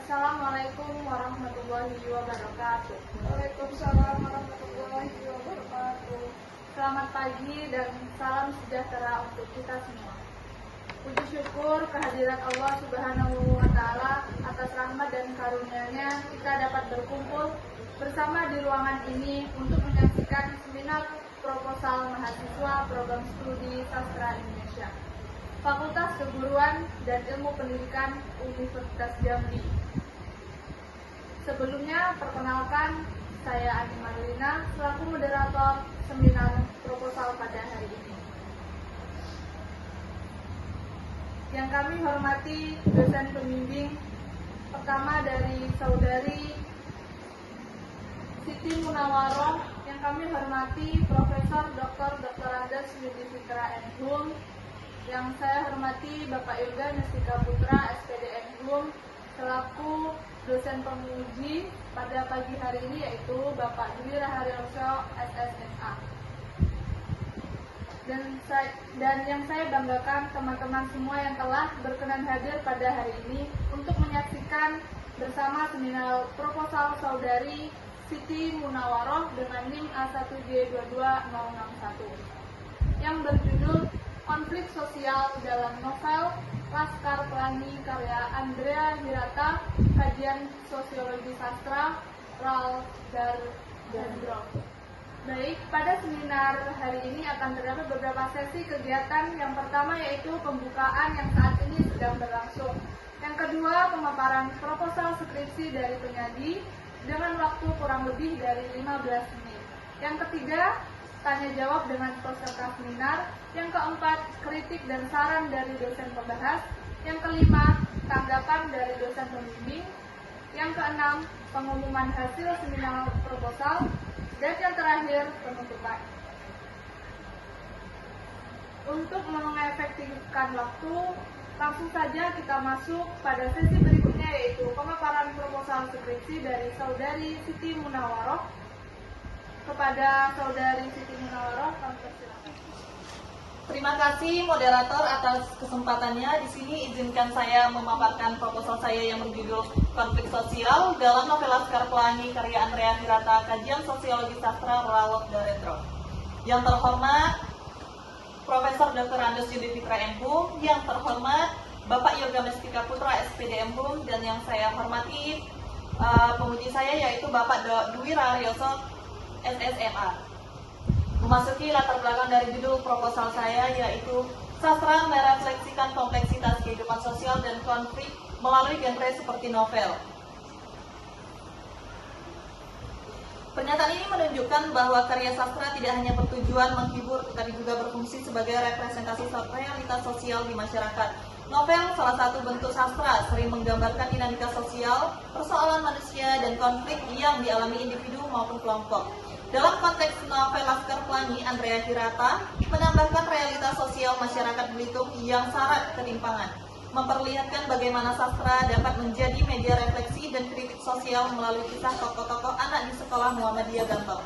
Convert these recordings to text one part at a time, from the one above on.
Assalamualaikum warahmatullahi wabarakatuh. Waalaikumsalam warahmatullahi wabarakatuh. Selamat pagi dan salam sejahtera untuk kita semua. Puji syukur kehadirat Allah Subhanahu wa Ta'ala atas rahmat dan karunia-Nya kita dapat berkumpul bersama di ruangan ini untuk menyaksikan seminar proposal mahasiswa program studi sastra Indonesia, Fakultas Keguruan dan Ilmu Pendidikan Universitas Jambi. Sebelumnya, perkenalkan, saya Ani Marlina selaku moderator seminar proposal pada hari ini. Yang kami hormati dosen pembimbing pertama dari Saudari Siti Munawaroh, yang kami hormati Profesor Dr. Andes Yudi Fitra MHum, yang saya hormati Bapak Yoga Nestika Putra SPD MHum selaku dosen penguji pada pagi hari ini, yaitu Bapak Dwi Raharyoso SSNA. Dan yang saya banggakan teman-teman semua yang telah berkenan hadir pada hari ini untuk menyaksikan bersama seminar proposal Saudari Siti Munawaroh dengan NIM A1G22061 yang berjudul Konflik Sosial dalam Novel Laskar Pelangi karya Andrea Hirata, Kajian Sosiologi Sastra RAL Darendro. Baik, pada seminar hari ini akan terdapat beberapa sesi kegiatan. Yang pertama yaitu pembukaan yang saat ini sedang berlangsung. Yang kedua, pemaparan proposal skripsi dari penyaji dengan waktu kurang lebih dari 15 menit. Yang ketiga, tanya jawab dengan peserta seminar. Yang keempat, kritik dan saran dari dosen pembahas. Yang kelima, tanggapan dari dosen pembimbing. Yang keenam, pengumuman hasil seminar proposal. Dan yang terakhir, penutupan. Untuk mengefektifkan waktu, langsung saja kita masuk pada sesi berikutnya, yaitu pemaparan proposal skripsi dari Saudari Siti Munawaroh. Kepada Saudari Siti Munawaroh, kami persilakan. Terima kasih moderator atas kesempatannya. Di sini izinkan saya memaparkan proposal saya yang berjudul Konflik Sosial dalam Novel Laskar Pelangi karya Andrea Hirata, Kajian Sosiologi Sastra RAL Darendro. Yang terhormat Profesor Dr. Andes Yudi Fitra MHum, yang terhormat Bapak Yoga Nestika Putra SPD MHum, dan yang saya hormati penguji saya yaitu Bapak Dwi Raharyoso SSMA. Memasuki latar belakang dari judul proposal saya, yaitu sastra merefleksikan kompleksitas kehidupan sosial dan konflik melalui genre seperti novel. Pernyataan ini menunjukkan bahwa karya sastra tidak hanya bertujuan menghibur, tetapi juga berfungsi sebagai representasi realitas sosial di masyarakat. Novel, salah satu bentuk sastra, sering menggambarkan dinamika sosial, persoalan manusia, dan konflik yang dialami individu maupun kelompok. Dalam konteks novel Laskar Pelangi, Andrea Hirata menambahkan realitas sosial masyarakat Belitung yang syarat ketimpangan, memperlihatkan bagaimana sastra dapat menjadi media refleksi dan kritik sosial melalui kisah tokoh-tokoh anak di sekolah Muhammadiyah Gantong.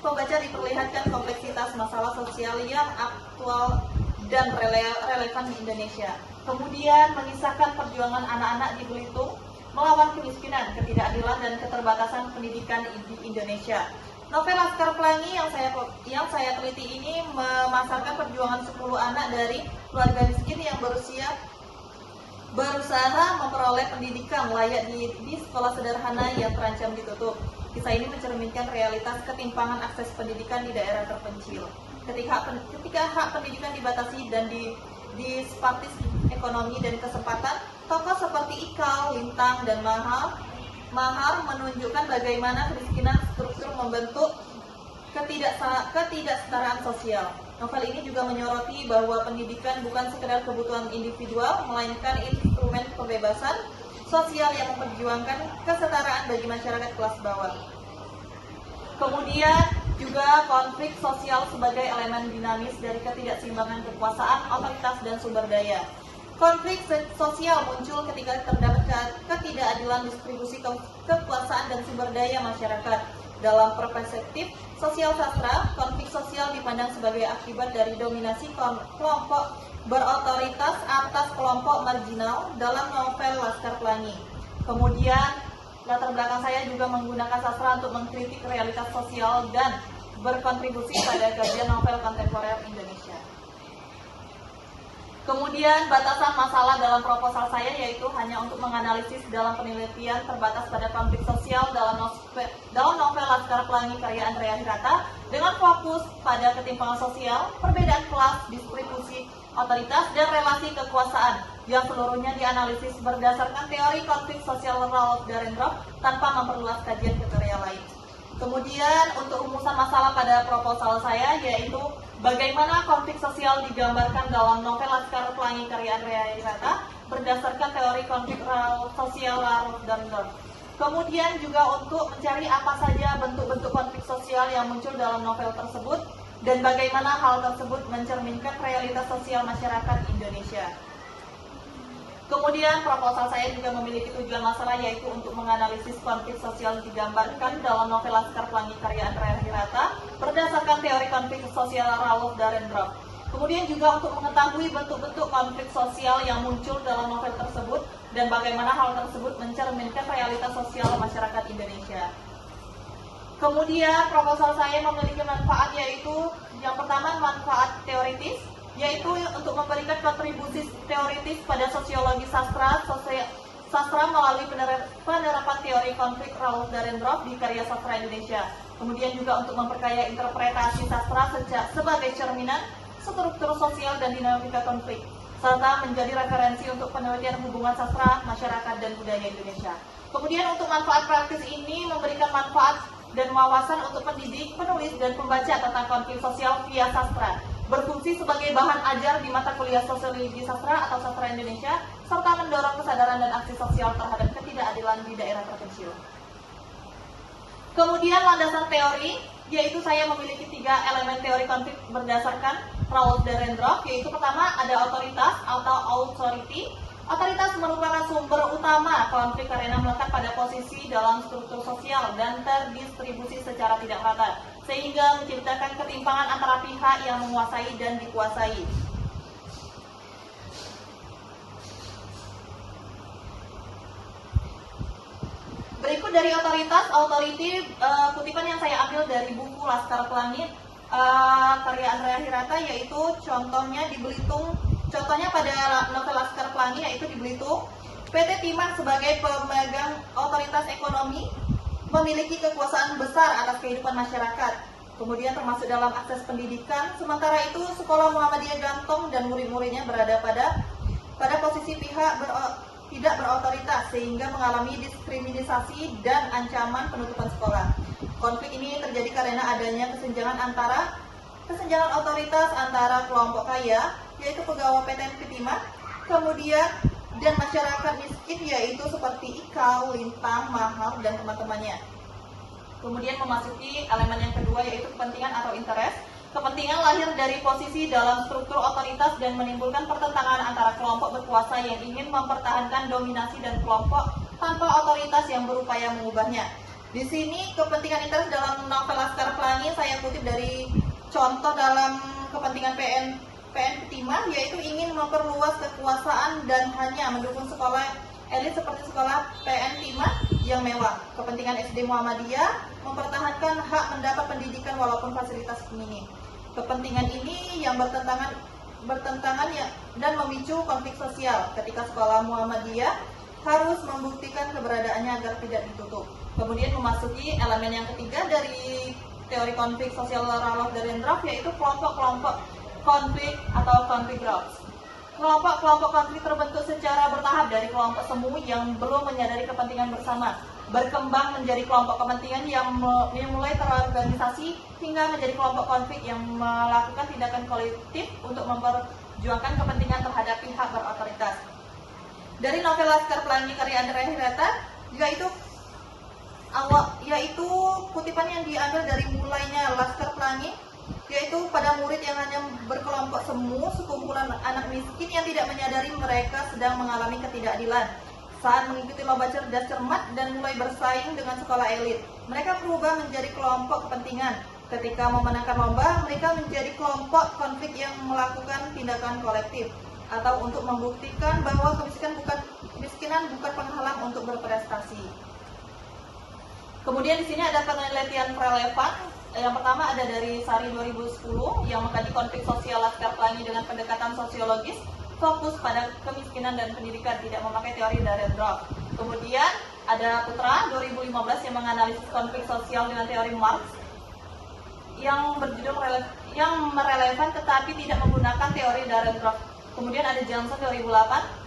Pembaca diperlihatkan kompleksitas masalah sosial yang aktual dan relevan di Indonesia. Kemudian mengisahkan perjuangan anak-anak di Belitung melawan kemiskinan, ketidakadilan, dan keterbatasan pendidikan di Indonesia. Novel Laskar Pelangi yang saya teliti ini memasarkan perjuangan 10 anak dari keluarga miskin yang berusaha memperoleh pendidikan layak di sekolah sederhana yang terancam ditutup. Kisah ini mencerminkan realitas ketimpangan akses pendidikan di daerah terpencil. Ketika hak pendidikan dibatasi dan dispartis ekonomi dan kesempatan, tokoh seperti Ikal, Lintang, dan Mahar menunjukkan bagaimana kemiskinan struktur membentuk ketidaksetaraan sosial. Novel ini juga menyoroti bahwa pendidikan bukan sekedar kebutuhan individual, melainkan instrumen pembebasan sosial yang memperjuangkan kesetaraan bagi masyarakat kelas bawah. Kemudian juga konflik sosial sebagai elemen dinamis dari ketidakseimbangan kekuasaan, otoritas, dan sumber daya. Konflik sosial muncul ketika terdapat ketidakadilan distribusi kekuasaan dan sumber daya masyarakat. Dalam perspektif sosial sastra, konflik sosial dipandang sebagai akibat dari dominasi kelompok berotoritas atas kelompok marginal dalam novel Laskar Pelangi. Kemudian latar belakang saya juga menggunakan sastra untuk mengkritik realitas sosial dan berkontribusi pada kajian novel kontemporer Indonesia. Kemudian batasan masalah dalam proposal saya yaitu hanya untuk menganalisis dalam penelitian terbatas pada konflik sosial dalam novel Laskar Pelangi karya Andrea Hirata dengan fokus pada ketimpangan sosial, perbedaan kelas, distribusi otoritas, dan relasi kekuasaan yang seluruhnya dianalisis berdasarkan teori konflik sosial Ralph Dahrendorf tanpa memperluas kajian kriteria lain. Kemudian untuk rumusan masalah pada proposal saya yaitu bagaimana konflik sosial digambarkan dalam novel Laskar Pelangi karya Andrea Hirata berdasarkan teori konflik sosial Ralph Dahrendorf. Kemudian juga untuk mencari apa saja bentuk-bentuk konflik sosial yang muncul dalam novel tersebut dan bagaimana hal tersebut mencerminkan realitas sosial masyarakat Indonesia. Kemudian proposal saya juga memiliki tujuan masalah yaitu untuk menganalisis konflik sosial digambarkan dalam novel Laskar Pelangi karya Andrea Hirata berdasarkan teori konflik sosial Ralph Dahrendorf. Kemudian juga untuk mengetahui bentuk-bentuk konflik sosial yang muncul dalam novel tersebut dan bagaimana hal tersebut mencerminkan realitas sosial masyarakat Indonesia. Kemudian proposal saya memiliki manfaat yaitu yang pertama manfaat teoritis, yaitu untuk memberikan kontribusi teoritis pada sosiologi sastra melalui penerapan teori konflik Ralph Dahrendorf di karya sastra Indonesia. Kemudian juga untuk memperkaya interpretasi sastra sebagai cerminan struktur sosial dan dinamika konflik, serta menjadi referensi untuk penelitian hubungan sastra, masyarakat, dan budaya Indonesia. Kemudian untuk manfaat praktis ini memberikan manfaat dan wawasan untuk pendidik, penulis, dan pembaca tentang konflik sosial via sastra, berfungsi sebagai bahan ajar di mata kuliah sosiologi sastra atau sastra Indonesia, serta mendorong kesadaran dan aksi sosial terhadap ketidakadilan di daerah terpencil. Kemudian landasan teori, yaitu saya memiliki 3 elemen teori konflik berdasarkan Ralph Dahrendorf, yaitu pertama ada otoritas atau authority. Otoritas merupakan sumber utama konflik karena melekat pada posisi dalam struktur sosial dan terdistribusi secara tidak merata, sehingga menciptakan ketimpangan antara pihak yang menguasai dan dikuasai. Berikut dari otoritas, authority, kutipan yang saya ambil dari buku Laskar Pelangi karya Andrea Hirata, yaitu contohnya di Belitung. Contohnya pada novel Laskar Pelangi yaitu di Belitung, PT Timah sebagai pemegang otoritas ekonomi memiliki kekuasaan besar atas kehidupan masyarakat. Kemudian termasuk dalam akses pendidikan, sementara itu Sekolah Muhammadiyah Gantong dan murid-muridnya berada pada posisi pihak tidak berotoritas sehingga mengalami diskriminasi dan ancaman penutupan sekolah. Konflik ini terjadi karena adanya kesenjangan otoritas antara kelompok kaya, yaitu pegawai PT Timah, kemudian dan masyarakat miskin, yaitu seperti Ikau, Lintang, Mahar, dan teman-temannya. Kemudian memasuki elemen yang kedua, yaitu kepentingan atau interest. Kepentingan lahir dari posisi dalam struktur otoritas dan menimbulkan pertentangan antara kelompok berkuasa yang ingin mempertahankan dominasi dan kelompok tanpa otoritas yang berupaya mengubahnya. Di sini kepentingan interest dalam novel Laskar Pelangi saya kutip dari contoh dalam kepentingan PN Timah, yaitu ingin memperluas kekuasaan dan hanya mendukung sekolah elit seperti sekolah PN Timah yang mewah. Kepentingan SD Muhammadiyah mempertahankan hak mendapat pendidikan walaupun fasilitas minim. Kepentingan ini yang bertentangan dan memicu konflik sosial ketika sekolah Muhammadiyah harus membuktikan keberadaannya agar tidak ditutup. Kemudian memasuki elemen yang ketiga dari teori konflik sosial Ralph Dahrendorf, yaitu kelompok-kelompok konflik atau conflict groups. Kelompok-kelompok konflik terbentuk secara bertahap dari kelompok semu yang belum menyadari kepentingan bersama, berkembang menjadi kelompok kepentingan yang mulai terorganisasi hingga menjadi kelompok konflik yang melakukan tindakan kolektif untuk memperjuangkan kepentingan terhadap pihak berotoritas. Dari novel Laskar Pelangi karya Andrea Hirata, yaitu kutipan yang diambil dari mulainya Laskar Pelangi, yaitu pada murid yang hanya berkelompok semu, sekumpulan anak miskin yang tidak menyadari mereka sedang mengalami ketidakadilan. Saat mengikuti lomba cerdas cermat dan mulai bersaing dengan sekolah elit, mereka berubah menjadi kelompok kepentingan. Ketika memenangkan lomba, mereka menjadi kelompok konflik yang melakukan tindakan kolektif atau untuk membuktikan bahwa kemiskinan bukan penghalang untuk berprestasi. Kemudian di sini ada penelitian relevan. Yang pertama ada dari Sari 2010 yang mengkaji konflik sosial Laskar Pelangi dengan pendekatan sosiologis, fokus pada kemiskinan dan pendidikan, tidak memakai teori Dahrendorf. Kemudian ada Putra 2015 yang menganalisis konflik sosial dengan teori Marx yang berjudul yang merelevan tetapi tidak menggunakan teori Dahrendorf. Kemudian ada Johnson 2008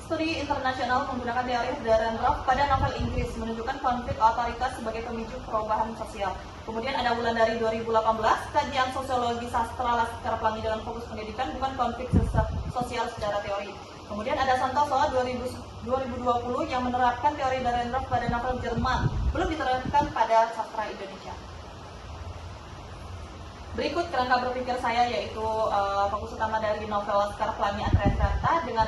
studi internasional menggunakan teori Dahrendorf pada novel Inggris menunjukkan konflik otoritas sebagai pemicu perubahan sosial. Kemudian ada Wulandari 2018 kajian sosiologi sastra Laskar Pelangi dengan fokus pendidikan bukan konflik sosial secara teori. Kemudian ada Santoso 2020 yang menerapkan teori Dahrendorf pada novel Jerman, belum diterapkan pada sastra Indonesia. Berikut kerangka berpikir saya yaitu fokus utama dari novel Laskar Pelangi Andrea Hirata dengan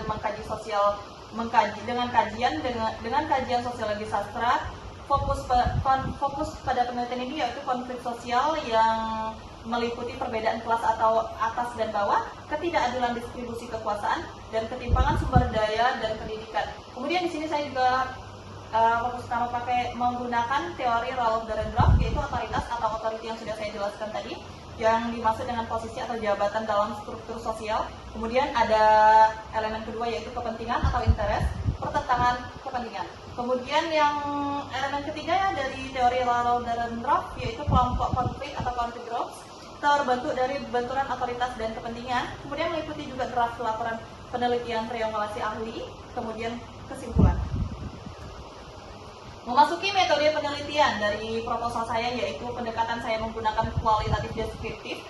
dengan kajian sosiologi sastra. Fokus pada penelitian ini yaitu konflik sosial yang meliputi perbedaan kelas atau atas dan bawah, ketidakadilan distribusi kekuasaan, dan ketimpangan sumber daya dan pendidikan. Kemudian di sini saya juga fokus utama menggunakan teori Ralph Dahrendorf yaitu otoritas atau authority yang sudah saya jelaskan tadi, yang dimaksud dengan posisi atau jabatan dalam struktur sosial. Kemudian ada elemen kedua yaitu kepentingan atau interest, pertentangan kepentingan. Kemudian yang elemen ketiga ya dari teori Ralph Dahrendorf yaitu kelompok konflik atau conflict groups, terbentuk dari benturan otoritas dan kepentingan. Kemudian meliputi juga draft laporan penelitian triangulasi ahli, kemudian kesimpulan. Memasuki metode penelitian dari proposal saya yaitu pendekatan saya menggunakan kualitatif deskriptif.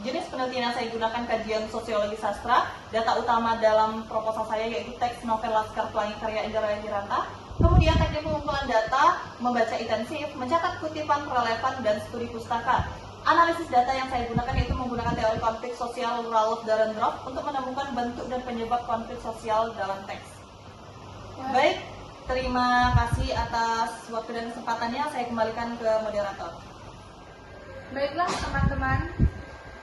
Jenis penelitian yang saya gunakan kajian sosiologi sastra. Data utama dalam proposal saya yaitu teks novel Laskar Pelangi karya Andrea Hirata. Kemudian teknik pengumpulan data, membaca intensif, mencatat kutipan relevan dan studi pustaka. Analisis data yang saya gunakan yaitu menggunakan teori konflik sosial Ralph Dahrendorf untuk menemukan bentuk dan penyebab konflik sosial dalam teks. Baik. Terima kasih atas waktu dan kesempatannya. Saya kembalikan ke moderator. Baiklah teman-teman,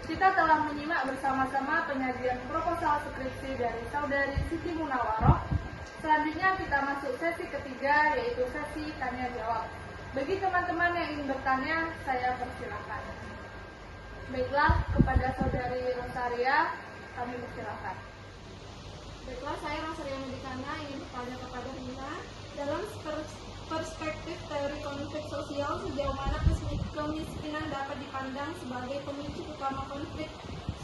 kita telah menyimak bersama-sama penyajian proposal skripsi dari Saudari Siti Munawaroh. Selanjutnya kita masuk sesi ketiga yaitu sesi tanya jawab. Bagi teman-teman yang ingin bertanya, saya persilakan. Baiklah, kepada Saudari Rosaria, kami persilakan. Baiklah, saya Rosaria Medikana ingin bertanya kepada Rina. Dalam perspektif teori konflik sosial, sejauh mana kemiskinan dapat dipandang sebagai pemicu utama konflik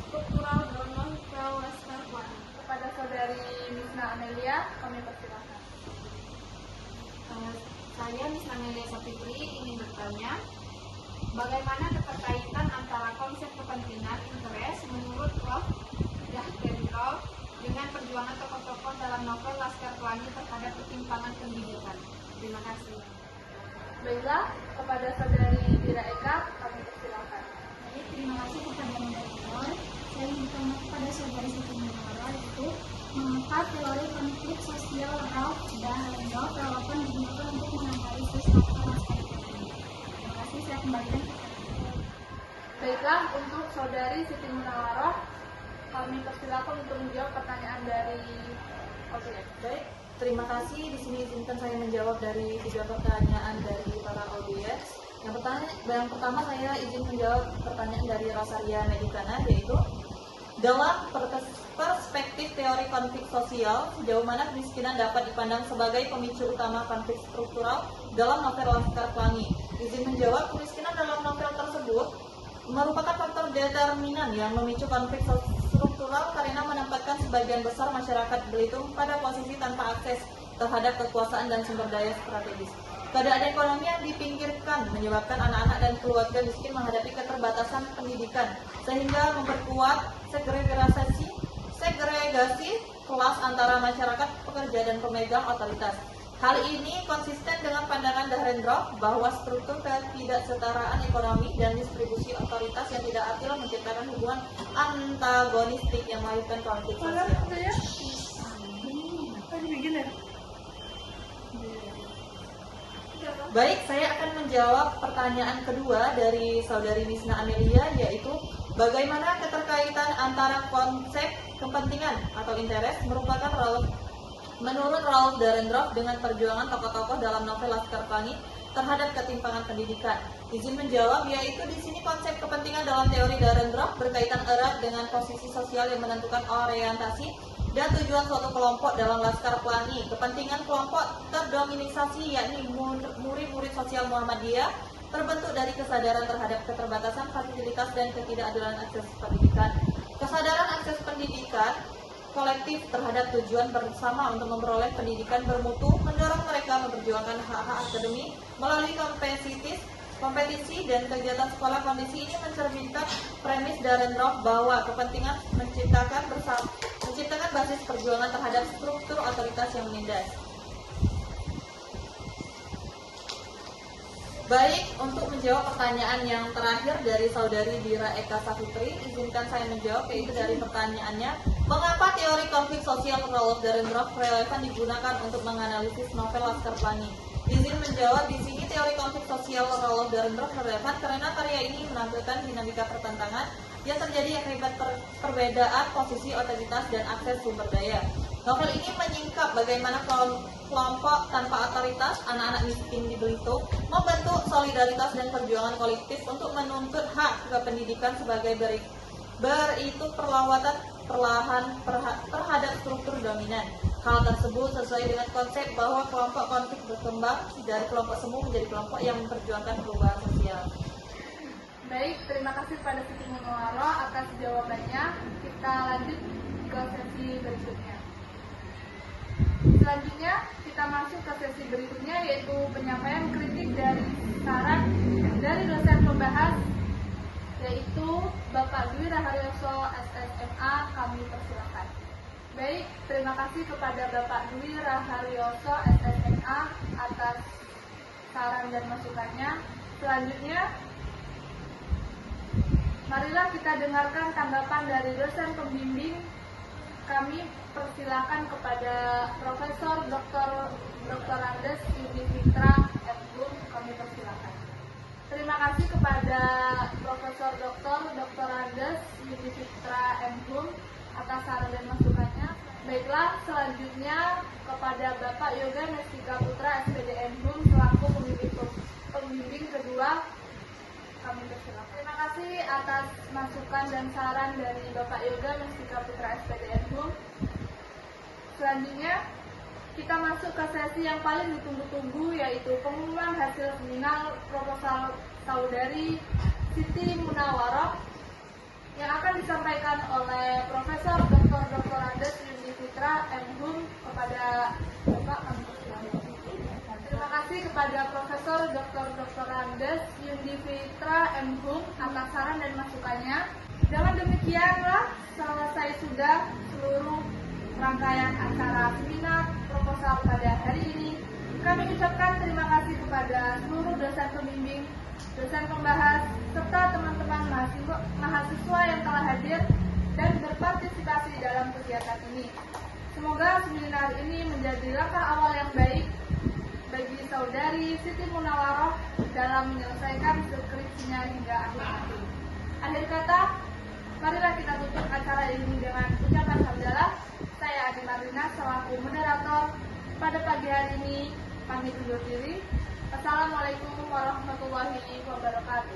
struktural dalam novel Laskar Pelangi? Kepada Saudari Misna Amelia, kami persilakan. Saya Misna Amelia Sapitri ingin bertanya, bagaimana keterkaitan antara konsep kepentingan interest menurut Ralph Dahrendorf dengan perjuangan tokoh-tokoh dalam novel Laskar Pelangi terhadap ketimpangan pendidikan? Terima kasih. Baiklah, kepada Saudari Dira Eka, kami persilakan. Baik, terima kasih kepada moderator. Saya ingin bertanya kepada Saudari Siti Munawaroh itu mengapa teori konflik sosial Ralph Dahrendorf relevan digunakan untuk menganalisis novel Laskar Pelangi. Terima kasih, saya kembalikan ke Baiklah, untuk Saudari Siti Munawaroh, kami persilakan untuk menjawab pertanyaan dari audiens. Baik, terima kasih. Di sini izinkan saya menjawab dari 3 pertanyaan dari para audiens. Yang pertama saya izin menjawab pertanyaan dari Rosaria Medikana, yaitu dalam perspektif teori konflik sosial, sejauh mana kemiskinan dapat dipandang sebagai pemicu utama konflik struktural dalam novel Laskar Pelangi. Izin menjawab, kemiskinan dalam novel tersebut merupakan faktor determinan yang memicu konflik struktural karena menempatkan sebagian besar masyarakat Belitung pada posisi tanpa akses terhadap kekuasaan dan sumber daya strategis. Keadaan ekonomi yang dipinggirkan menyebabkan anak-anak dan keluarga miskin menghadapi keterbatasan pendidikan, sehingga memperkuat segregasi kelas antara masyarakat pekerja dan pemegang otoritas. Hal ini konsisten dengan pandangan Dahrendorf bahwa struktur ketidaksetaraan ekonomi dan distribusi otoritas yang tidak adil menciptakan hubungan antagonistik yang melahirkan konflik sosial. Baik, saya akan menjawab pertanyaan kedua dari Saudari Misna Amelia, yaitu bagaimana keterkaitan antara konsep kepentingan atau interest merupakan Menurut Rolf Dahrendorf, dengan perjuangan tokoh-tokoh dalam novel Laskar Pelangi terhadap ketimpangan pendidikan. Izin menjawab, yaitu di sini konsep kepentingan dalam teori Dahrendorf berkaitan erat dengan posisi sosial yang menentukan orientasi dan tujuan suatu kelompok dalam Laskar Pelangi. Kepentingan kelompok terdominisasi yakni murid-murid sosial Muhammadiyah terbentuk dari kesadaran terhadap keterbatasan fasilitas dan ketidakadilan akses pendidikan. Kesadaran akses pendidikan kolektif terhadap tujuan bersama untuk memperoleh pendidikan bermutu mendorong mereka memperjuangkan hak-hak akademik melalui kompetisi dan kegiatan sekolah. Kondisi ini mencerminkan premis Dahrendorf bahwa kepentingan menciptakan basis perjuangan terhadap struktur otoritas yang menindas. Baik, untuk menjawab pertanyaan yang terakhir dari saudari Dira Eka Safitri, izinkan saya menjawab, yaitu dari pertanyaannya, mengapa teori konflik sosial Rolf Dahrendorf relevan digunakan untuk menganalisis novel Laskar Pelangi? Izin menjawab, di sini teori konflik sosial Rolf Dahrendorf relevan karena karya ini menampilkan dinamika pertentangan yang terjadi akibat perbedaan posisi otoritas dan akses sumber daya. Novel ini menyingkap bagaimana kelompok tanpa otoritas, anak-anak miskin di Belitung, membentuk solidaritas dan perjuangan kolektif untuk menuntut hak ke pendidikan sebagai beritu perlahan terhadap struktur dominan. Hal tersebut sesuai dengan konsep bahwa kelompok konflik berkembang dari kelompok semu menjadi kelompok yang memperjuangkan perubahan sosial. Baik, terima kasih pada Siti Munawaro atas jawabannya. Kita lanjut ke sesi berikutnya. Selanjutnya kita masuk ke sesi berikutnya, yaitu penyampaian kritik dari saran dari dosen pembahas, yaitu Bapak Dwi Raharyoso SSMA. Kami persilakan. Baik, terima kasih kepada Bapak Dwi Raharyoso SSMA atas saran dan masukannya. Selanjutnya, marilah kita dengarkan tanggapan dari dosen pembimbing. Kami persilakan kepada Profesor Dr. Andes Yudi Fitra M.Hum. Kami persilakan. Terima kasih kepada Profesor Dr. Andes Yudi Fitra M.Hum atas saran dan masukannya. Baiklah, selanjutnya kepada Bapak Yoga Mestika Putra SPD M.Hum selaku pembimbing kedua. Kami persilakan. Terima kasih atas masukan dan saran dari Bapak Yoga Mestika Putra SPD M.Hum. Selanjutnya kita masuk ke sesi yang paling ditunggu-tunggu, yaitu pengumuman hasil seminar proposal saudari Siti Munawaro yang akan disampaikan oleh Profesor Dr. Andes Yudi Fitra M.Hum kepada Bapak. Kami persilakan. Terima kasih kepada Profesor Dr. Andes Yudi Fitra M.Hum atas saran dan masukannya. Dengan demikianlah selesai sudah seluruh rangkaian acara seminar proposal pada hari ini. Kami ucapkan terima kasih kepada seluruh dosen pembimbing, dosen pembahas, serta teman-teman mahasiswa yang telah hadir dan berpartisipasi dalam kegiatan ini. Semoga seminar ini menjadi langkah awal yang baik bagi saudari Siti Munawaro dalam menyelesaikan skripsinya hingga akhir nanti. Akhir kata, marilah kita tutup acara ini dengan ucapan hamdalah. Saya Adi Marlina selaku moderator pada pagi hari ini pamit undur diri. Assalamualaikum warahmatullahi wabarakatuh.